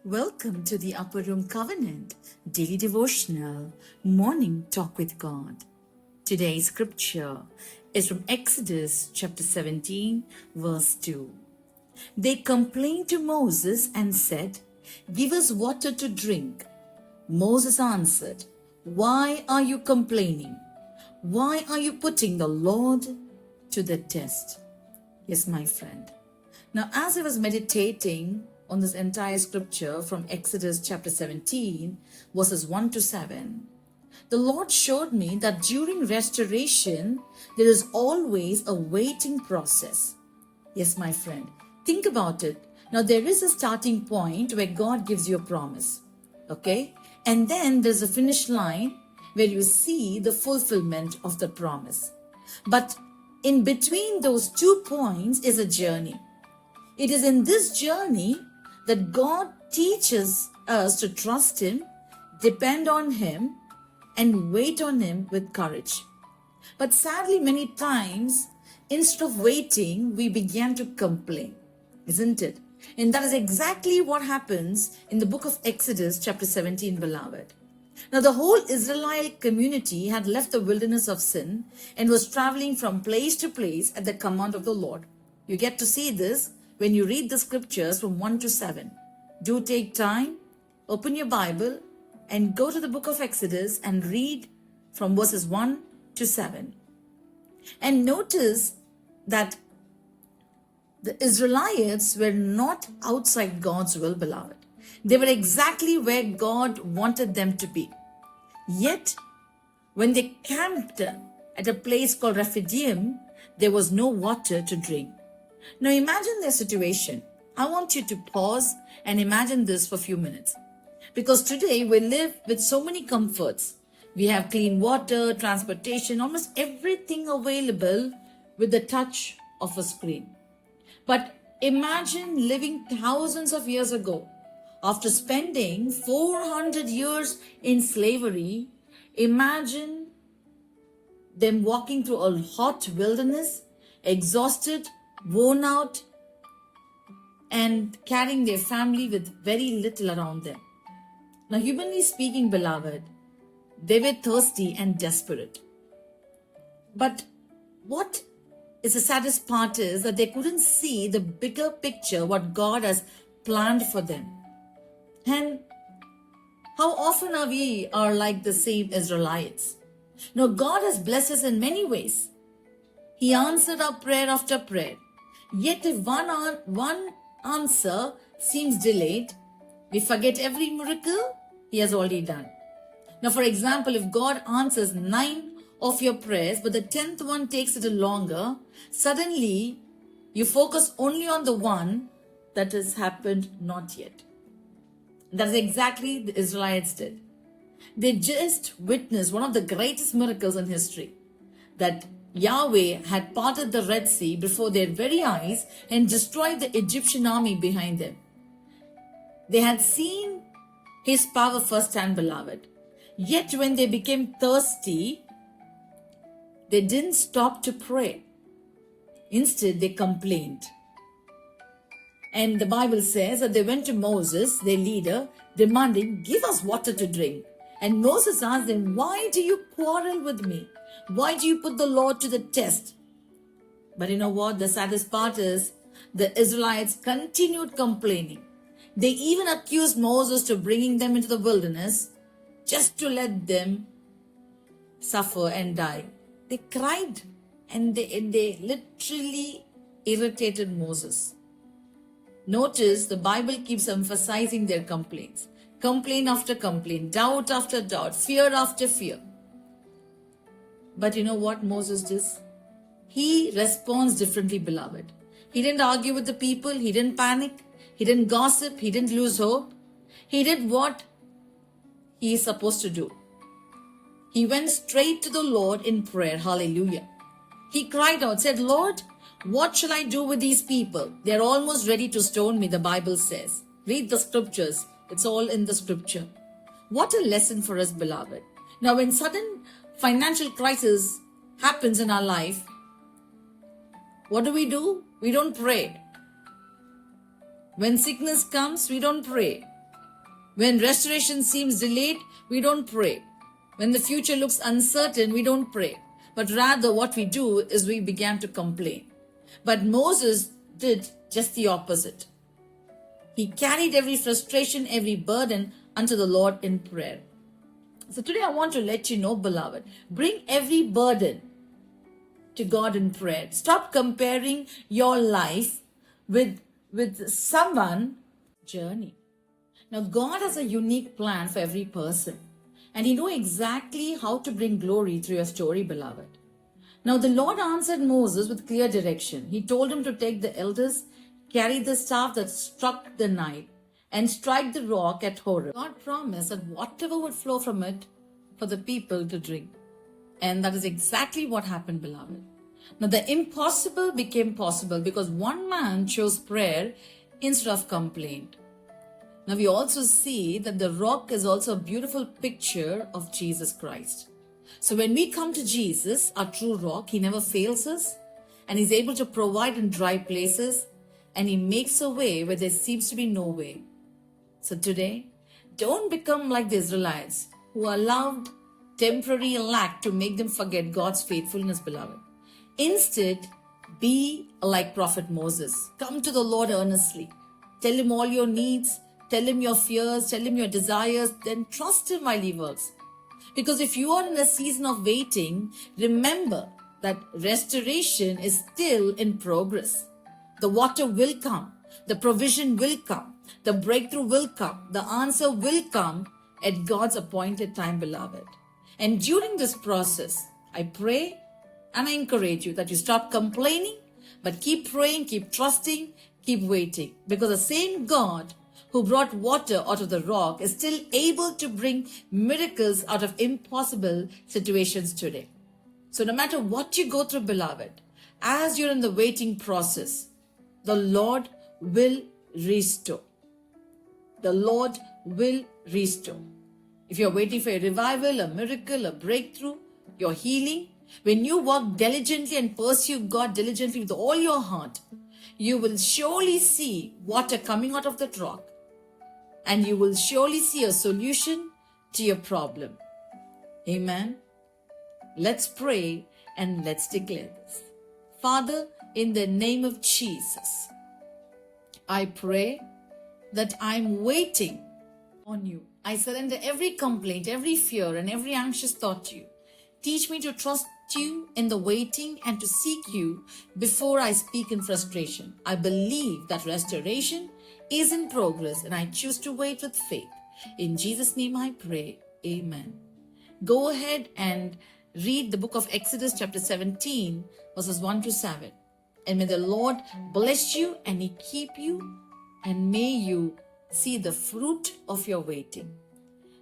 Welcome to the Upper Room Covenant Daily Devotional Morning Talk with God. Today's scripture is from Exodus chapter 17, verse 2. They complained to Moses and said, "Give us water to drink." Moses answered, "Why are you complaining? Why are you putting the Lord to the test?" Yes, my friend. Now, as I was meditating on this entire scripture from Exodus chapter 17, verses 1 to 7, the Lord showed me that during restoration, there is always a waiting process. Yes, my friend, think about it. Now, there is a starting point where God gives you a promise, okay? And then there's a finish line where you see the fulfillment of the promise. But in between those 2 points is a journey. It is in this journey that God teaches us to trust Him, depend on Him, and wait on Him with courage. But sadly, many times, instead of waiting, we began to complain, isn't it? And that is exactly what happens in the book of Exodus, chapter 17, beloved. Now, the whole Israelite community had left the wilderness of sin and was traveling from place to place at the command of the Lord. You get to see this when you read the scriptures from 1 to 7. Do take time, open your Bible, and go to the book of Exodus and read from verses 1 to 7. And notice that the Israelites were not outside God's will, beloved. They were exactly where God wanted them to be. Yet, when they camped at a place called Rephidim, there was no water to drink. Now imagine their situation. I want you to pause and imagine this for a few minutes. Because today we live with so many comforts. We have clean water, transportation, almost everything available with the touch of a screen. But imagine living thousands of years ago. After spending 400 years in slavery, imagine them walking through a hot wilderness, exhausted, worn out, and carrying their family with very little around them. Now, humanly speaking, beloved, they were thirsty and desperate. But what is the saddest part is that they couldn't see the bigger picture, what God has planned for them. And how often are like the same Israelites? Now, God has blessed us in many ways. He answered our prayer after prayer. Yet if one answer seems delayed, we forget every miracle He has already done. Now, for example, if God answers 9 of your prayers, but the 10th one takes a little longer, suddenly you focus only on the one that has happened not yet. That's exactly the Israelites did. They just witnessed one of the greatest miracles in history, that Yahweh had parted the Red Sea before their very eyes and destroyed the Egyptian army behind them. They had seen His power firsthand, beloved. Yet when they became thirsty, they didn't stop to pray. Instead, they complained. And the Bible says that they went to Moses, their leader, demanding, "Give us water to drink." And Moses asked them, "Why do you quarrel with me? Why do you put the Lord to the test?" But you know what? The saddest part is the Israelites continued complaining. They even accused Moses to bringing them into the wilderness just to let them suffer and die. They cried and they literally irritated Moses. Notice the Bible keeps emphasizing their complaints. Complaint after complaint, doubt after doubt, fear after fear. But you know what Moses does? He responds differently, beloved. He didn't argue with the people. He didn't panic. He didn't gossip. He didn't lose hope. He did what he is supposed to do. He went straight to the Lord in prayer. Hallelujah. He cried out, said, "Lord, what shall I do with these people? They're almost ready to stone me," the Bible says. Read the scriptures. It's all in the scripture. What a lesson for us, beloved. Now, when sudden financial crisis happens in our life, what do? We don't pray. When sickness comes, we don't pray. When restoration seems delayed, we don't pray. When the future looks uncertain, we don't pray. But rather what we do is we began to complain. But Moses did just the opposite. He carried every frustration, every burden unto the Lord in prayer. So today I want to let you know, beloved, bring every burden to God in prayer. Stop comparing your life with someone's journey. Now, God has a unique plan for every person, and He knows exactly how to bring glory through your story, beloved. Now, the Lord answered Moses with clear direction. He told him to take the elders, carry the staff that struck the Nile, and strike the rock at Horeb. God promised that whatever would flow from it for the people to drink. And that is exactly what happened, beloved. Now, the impossible became possible because one man chose prayer instead of complaint. Now, we also see that the rock is also a beautiful picture of Jesus Christ. So when we come to Jesus, our true rock, He never fails us, and He's able to provide in dry places, and He makes a way where there seems to be no way. So today, don't become like the Israelites who allowed temporary lack to make them forget God's faithfulness, beloved. Instead, be like Prophet Moses. Come to the Lord earnestly. Tell Him all your needs. Tell Him your fears. Tell Him your desires. Then trust Him while He works. Because if you are in a season of waiting, remember that restoration is still in progress. The water will come. The provision will come. The breakthrough will come. The answer will come at God's appointed time, beloved. And during this process, I pray and I encourage you that you stop complaining, but keep praying, keep trusting, keep waiting. Because the same God who brought water out of the rock is still able to bring miracles out of impossible situations today. So no matter what you go through, beloved, as you're in the waiting process, the Lord will restore. The Lord will restore. If you're waiting for a revival, a miracle, a breakthrough, your healing, when you work diligently and pursue God diligently with all your heart, you will surely see water coming out of that rock, and you will surely see a solution to your problem. Amen. Let's pray and let's declare this. Father, in the name of Jesus, I pray that I'm waiting on You. I surrender every complaint, every fear, and every anxious thought to You. Teach me to trust You in the waiting and to seek You before I speak in frustration. I believe that restoration is in progress, and I choose to wait with faith. In Jesus' name I pray. Amen. Go ahead and read the book of Exodus chapter 17 verses 1 to 7. And may the Lord bless you and He keep you, and may you see the fruit of your waiting.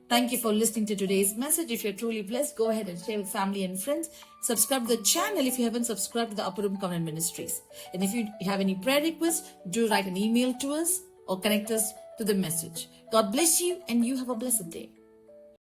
Thank you for listening to today's message. If you're truly blessed, go ahead and share with family and friends. Subscribe to the channel if you haven't subscribed to the Upper Room Covenant Ministries. And if you have any prayer requests, do write an email to us or connect us to the message. God bless you, and you have a blessed day.